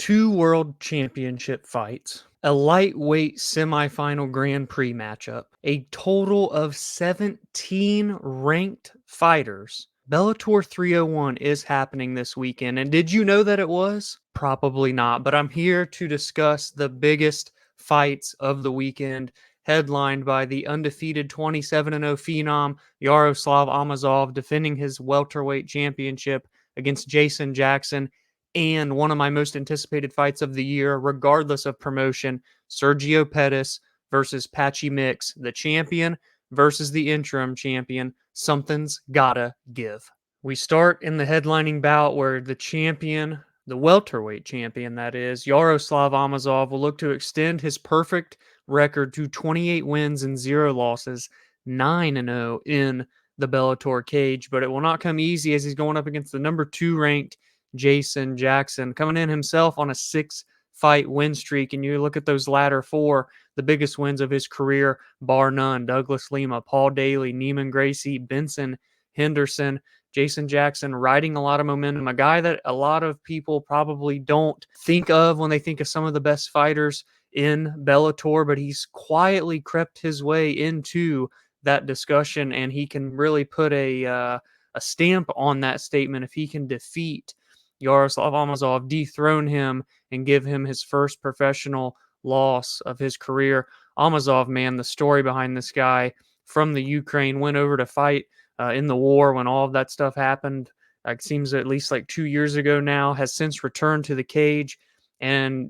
2 world championship fights, a lightweight semifinal Grand Prix matchup, a total of 17 ranked fighters. Bellator 301 is happening this weekend, and did you know that it was? Probably not, but I'm here to discuss the biggest fights of the weekend, headlined by the undefeated 27-0 phenom Yaroslav Amosov defending his welterweight championship against Jason Jackson, and one of my most anticipated fights of the year, regardless of promotion, Sergio Pettis versus Patchy, the champion versus the interim champion. Something's gotta give. We start in the headlining bout where the champion, the welterweight champion that is, Yaroslav Amosov, will look to extend his perfect record to 28 wins and 0 losses, 9-0 in the Bellator cage, but it will not come easy as he's going up against the number 2 ranked Jason Jackson, coming in himself on a 6-fight win streak. And you look at those latter 4, the biggest wins of his career, bar none: Douglas Lima, Paul Daly, Neiman Gracie, Benson Henderson. Jason Jackson riding a lot of momentum, a guy that a lot of people probably don't think of when they think of some of the best fighters in Bellator, but he's quietly crept his way into that discussion, and he can really put a stamp on that statement if he can defeat Yaroslav Amosov, dethrone him, and give him his first professional loss of his career. Amosov, man, the story behind this guy from the Ukraine, went over to fight in the war when all of that stuff happened. It seems at least like 2 years ago now, has since returned to the cage and,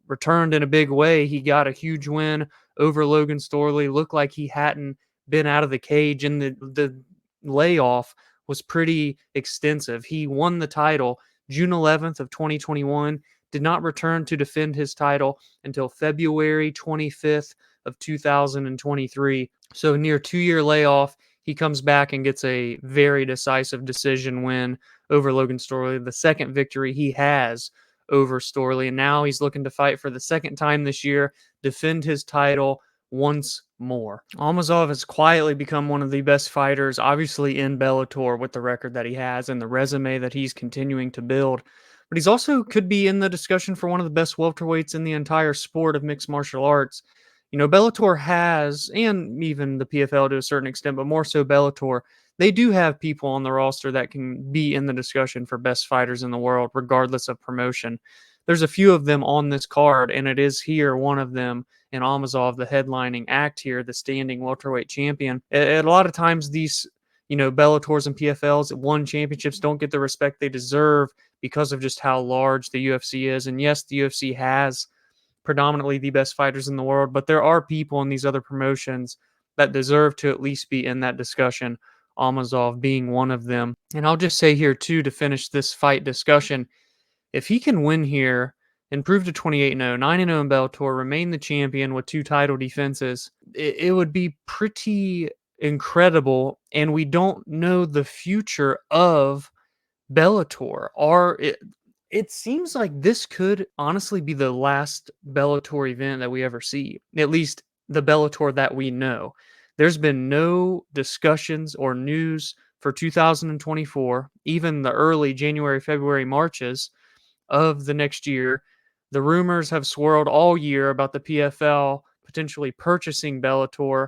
returned in a big way. He got a huge win over Logan Storley. Looked like he hadn't been out of the cage, and the layoff was pretty extensive. He won the title June 11th of 2021, did not return to defend his title until February 25th of 2023. So near 2-year layoff, he comes back and gets a very decisive decision win over Logan Storley, the second victory he has over Storley. And now he's looking to fight for the second time this year, defend his title once more. Amosov has quietly become one of the best fighters, obviously, in Bellator with the record that he has and the resume that he's continuing to build. But he's also could be in the discussion for one of the best welterweights in the entire sport of mixed martial arts. Bellator has, and even the PFL to a certain extent, but more so Bellator, they do have people on the roster that can be in the discussion for best fighters in the world, regardless of promotion. There's a few of them on this card, and it is here one of them in Amosov, the headlining act here, the standing welterweight champion. A lot of times these, Bellators and PFLs won championships don't get the respect they deserve because of just how large the UFC is. And yes, the UFC has predominantly the best fighters in the world, but there are people in these other promotions that deserve to at least be in that discussion, Amosov being one of them. And I'll just say here too, to finish this fight discussion, if he can win here, improve to 28-0, 9-0 in Bellator, remain the champion with 2 title defenses, it would be pretty incredible. And we don't know the future of Bellator. It seems like this could honestly be the last Bellator event that we ever see, at least the Bellator that we know. There's been no discussions or news for 2024, even the early January, February, Marches of the next year. The rumors have swirled all year about the PFL potentially purchasing Bellator.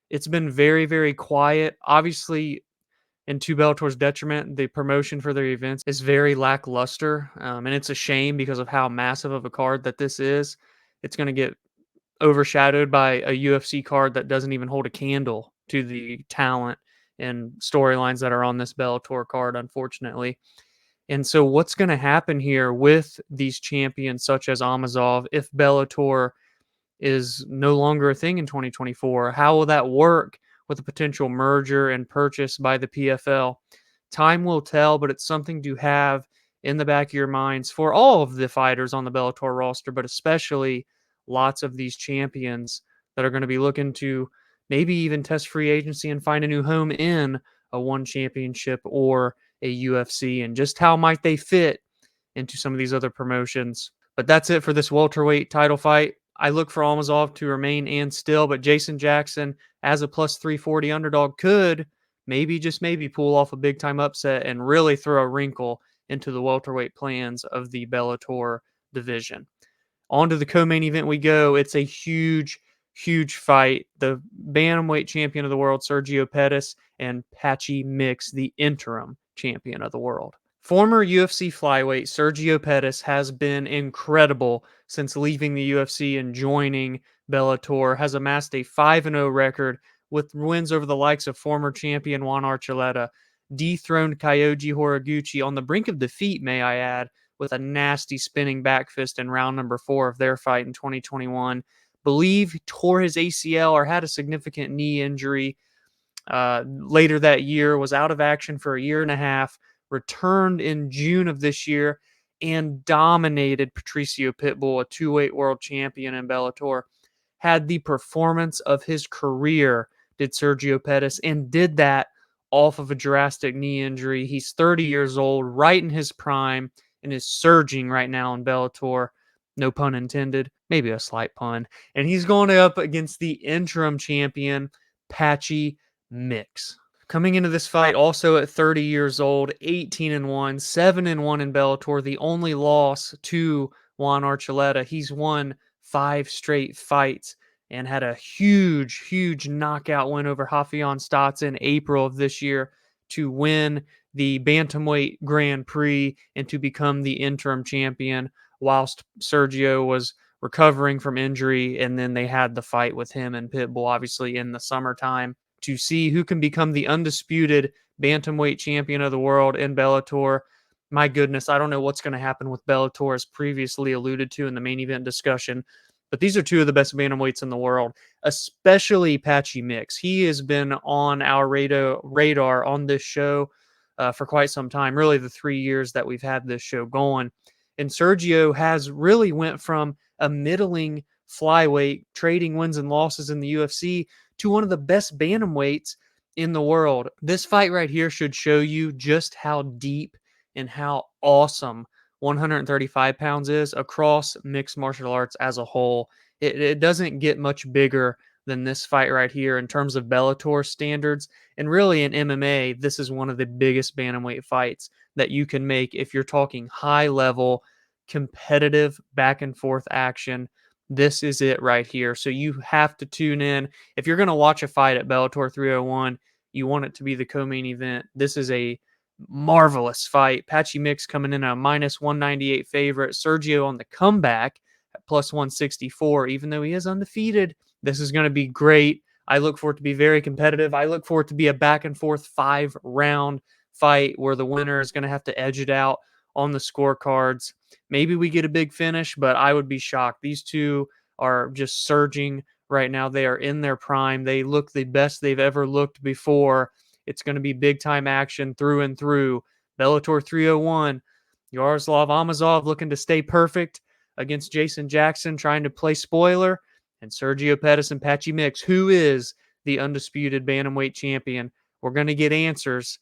It's been very, very quiet. Obviously, and to Bellator's detriment, the promotion for their events is very lackluster, and it's a shame because of how massive of a card that this is. It's going to get overshadowed by a UFC card that doesn't even hold a candle to the talent and storylines that are on this Bellator card, unfortunately. And so what's going to happen here with these champions such as Amosov if Bellator is no longer a thing in 2024? How will that work with a potential merger and purchase by the PFL? Time will tell, but it's something to have in the back of your minds for all of the fighters on the Bellator roster, but especially lots of these champions that are going to be looking to maybe even test free agency and find a new home in a one championship or a UFC, and just how might they fit into some of these other promotions. But that's it for this welterweight title fight. I look for Amosov to remain and still, but Jason Jackson as a plus 340 underdog could maybe, just maybe, pull off a big time upset and really throw a wrinkle into the welterweight plans of the Bellator division. On to the co-main event we go. It's a huge, huge fight. The bantamweight champion of the world, Sergio Pettis, and Patchy Mix, the interim champion of the world. Former UFC flyweight Sergio Pettis has been incredible since leaving the UFC and joining Bellator, has amassed a 5-0 record with wins over the likes of former champion Juan Archuleta, dethroned Kyoji Horiguchi on the brink of defeat, may I add, with a nasty spinning back fist in round number 4 of their fight in 2021. Believe he tore his ACL or had a significant knee injury later that year, was out of action for a year and a half, returned in June of this year, and dominated Patricio Pitbull, a two-weight world champion in Bellator. Had the performance of his career, did Sergio Pettis, and did that off of a drastic knee injury. He's 30 years old, right in his prime, and is surging right now in Bellator. No pun intended, maybe a slight pun. And he's going up against the interim champion, Patchy Mix. Coming into this fight also at 30 years old, 18-1, 7-1 in Bellator, the only loss to Juan Archuleta. He's won 5 straight fights and had a huge, huge knockout win over Rafael Stotts in April of this year to win the Bantamweight Grand Prix and to become the interim champion whilst Sergio was recovering from injury. And then they had the fight with him and Pitbull, obviously, in the summertime to see who can become the undisputed bantamweight champion of the world in Bellator. My goodness, I don't know what's going to happen with Bellator, as previously alluded to in the main event discussion, but these are two of the best bantamweights in the world, especially Patchy Mix. He has been on our radar on this show for quite some time, really the 3 years that we've had this show going. And Sergio has really went from a middling flyweight, trading wins and losses in the UFC, to one of the best bantamweights in the world. This fight right here should show you just how deep and how awesome 135 pounds is across mixed martial arts as a whole. It doesn't get much bigger than this fight right here in terms of Bellator standards. And really in MMA, this is one of the biggest bantamweight fights that you can make if you're talking high level, competitive back and forth action. This is it right here. So you have to tune in. If you're going to watch a fight at Bellator 301, you want it to be the co-main event. This is a marvelous fight. Patchy Mix coming in at a minus 198 favorite. Sergio on the comeback at plus 164, even though he is undefeated. This is going to be great. I look for it to be very competitive. I look for it to be a back and forth 5-round fight where the winner is going to have to edge it out on the scorecards. Maybe we get a big finish, but I would be shocked. These two are just surging right now. They are in their prime. They look the best they've ever looked before. It's going to be big time action through and through. Bellator 301, Yaroslav Amosov looking to stay perfect against Jason Jackson, trying to play spoiler, and Sergio Pettis and Patchy Mix, who is the undisputed bantamweight champion. We're going to get answers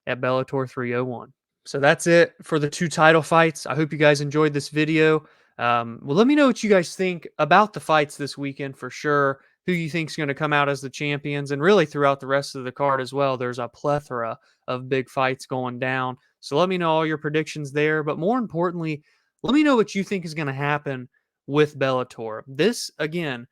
at Bellator 301. So that's it for the 2 title fights. I hope you guys enjoyed this video. Well, let me know what you guys think about the fights this weekend for sure. Who you think is going to come out as the champions, and really throughout the rest of the card as well. There's a plethora of big fights going down. So let me know all your predictions there. But more importantly, let me know what you think is going to happen with Bellator. This, again,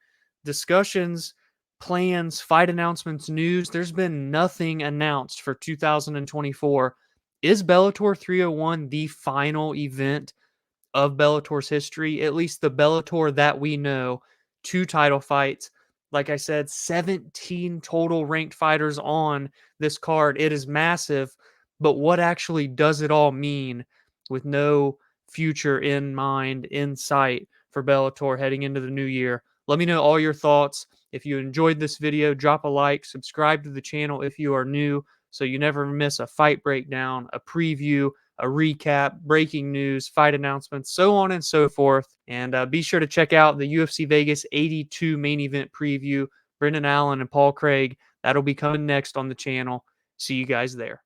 discussions, plans, fight announcements, news. There's been nothing announced for 2024. Is Bellator 301 the final event of Bellator's history? At least the Bellator that we know. 2 title fights. Like I said, 17 total ranked fighters on this card. It is massive, but what actually does it all mean with no future in mind, in sight for Bellator heading into the new year? Let me know all your thoughts. If you enjoyed this video, drop a like, subscribe to the channel if you are new so you never miss a fight breakdown, a preview, a recap, breaking news, fight announcements, so on and so forth. And be sure to check out the UFC Vegas 82 main event preview. Brendan Allen and Paul Craig. That'll be coming next on the channel. See you guys there.